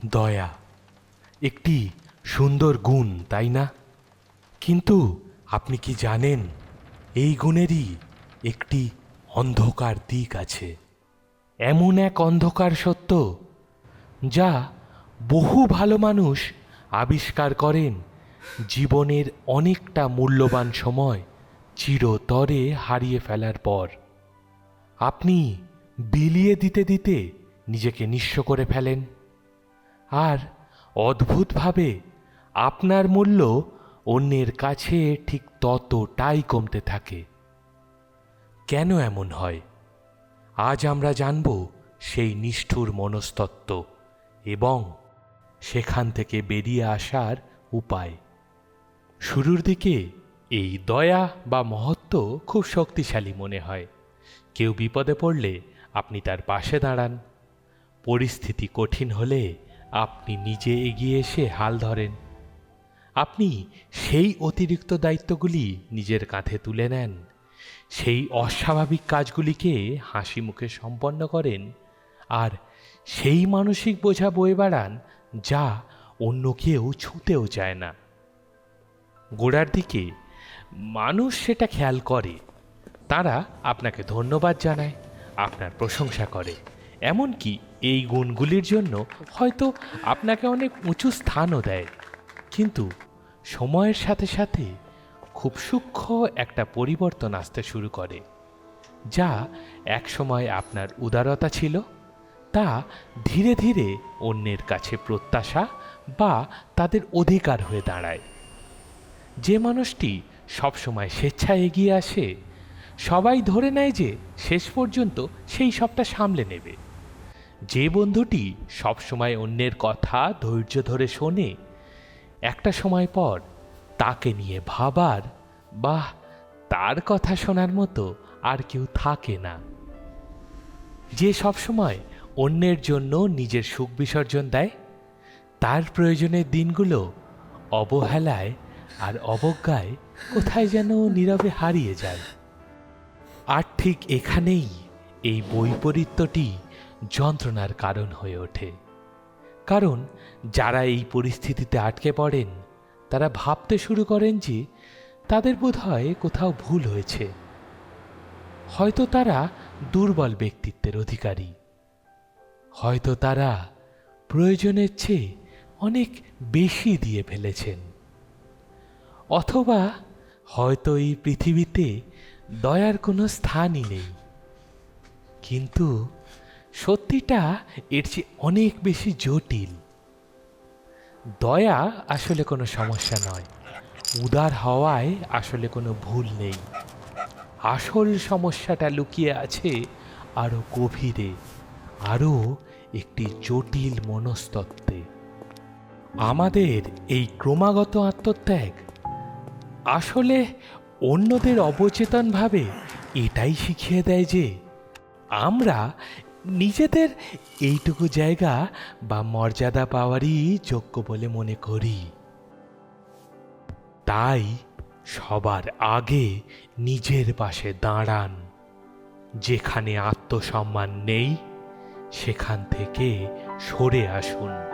দয়া একটি সুন্দর গুণ, তাই না? কিন্তু আপনি কি জানেন, এই গুণেরই একটি অন্ধকার দিক আছে। এমন এক অন্ধকার সত্য যা বহু ভালো মানুষ আবিষ্কার করেন জীবনের অনেকটা মূল্যবান সময় চিরতরে হারিয়ে ফেলার পর। আপনি বিলিয়ে দিতে দিতে নিজেকে নিঃস্ব করে ফেলেন, আর অদ্ভুতভাবে আপনার মূল্য অন্যের কাছে ঠিক ততটাই কমতে থাকে। কেন এমন হয়? আজ আমরা জানব সেই নিষ্ঠুর মনস্তত্ত্ব এবং সেখান থেকে বেরিয়ে আসার উপায়। শুরুর দিকে এই দয়া বা মহত্ব খুব শক্তিশালী মনে হয়। কেউ বিপদে পড়লে আপনি তার পাশে দাঁড়ান, পরিস্থিতি কঠিন হলে আপনি নিজে এগিয়ে এসে হাল ধরেন। আপনি সেই অতিরিক্ত দায়িত্বগুলি নিজের কাঁধে তুলে নেন, সেই অস্বাভাবিক কাজগুলিকে হাসি মুখে সম্পন্ন করেন, আর সেই মানসিক বোঝা বয়ে বেড়ান যা অন্য কেউ ছুঁতেও চায় না। গোড়ার দিকে মানুষ সেটা খেয়াল করে, তারা আপনাকে ধন্যবাদ জানায়, আপনার প্রশংসা করে, এমনকি এই গুণগুলির জন্য হয়তো আপনাকে অনেক উঁচু স্থানও দেয়। কিন্তু সময়ের সাথে সাথে খুব সূক্ষ্ম একটা পরিবর্তন আসতে শুরু করে, যা একসময় আপনার উদারতা ছিল তা ধীরে ধীরে অন্যের কাছে প্রত্যাশা বা তাদের অধিকার হয়ে দাঁড়ায়। যে মানুষটি সবসময় স্বেচ্ছায় এগিয়ে আসে, সবাই ধরে নেয় যে শেষ পর্যন্ত সেই সবটা সামলে নেবে। যে বন্ধুটি সবসময় অন্যের কথা ধৈর্য ধরে শোনে, একটা সময় পর তাকে নিয়ে ভাবার বা তার কথা শোনার মতো আর কেউ থাকে না। যে সবসময় অন্যের জন্য নিজের সুখ বিসর্জন দেয়, তার প্রয়োজনের দিনগুলো অবহেলায় আর অবজ্ঞায় কোথায় যেন নীরবে হারিয়ে যায়। আর ঠিক এখানেই এই বৈপরীত্যটি যন্ত্রণার কারণ হয়ে ওঠে। কারণ যারা এই পরিস্থিতিতে আটকে পড়েন, তারা ভাবতে শুরু করেন যে তাদের বোধহয় কোথাও ভুল হয়েছে। হয়তো তারা দুর্বল ব্যক্তিত্বের অধিকারী, হয়তো তারা প্রয়োজনের চেয়ে অনেক বেশি দিয়ে ফেলেছেন, অথবা হয়তো এই পৃথিবীতে দয়ার কোনো স্থানই নেই। কিন্তু সত্যিটা এর চেয়ে অনেক বেশি জটিল। দয়া আসলে কোনো সমস্যা নয়, উদার হওয়ায় আসলে কোনো ভুল নেই। আসল সমস্যাটা লুকিয়ে আছে আরও গভীরে, আরও একটি জটিল মনস্তত্ত্বে। আমাদের এই ক্রমাগত আত্মত্যাগ আসলে অন্যদের অবচেতনভাবে এটাই শিখিয়ে দেয় যে আমরা নিজেদের এইটুকু জায়গা বা মর্যাদা পাওয়ারই যোগ্য বলে মনে করি। তাই সবার আগে নিজের পাশে দাঁড়ান। যেখানে আত্মসম্মান নেই, সেখান থেকে সরে আসুন।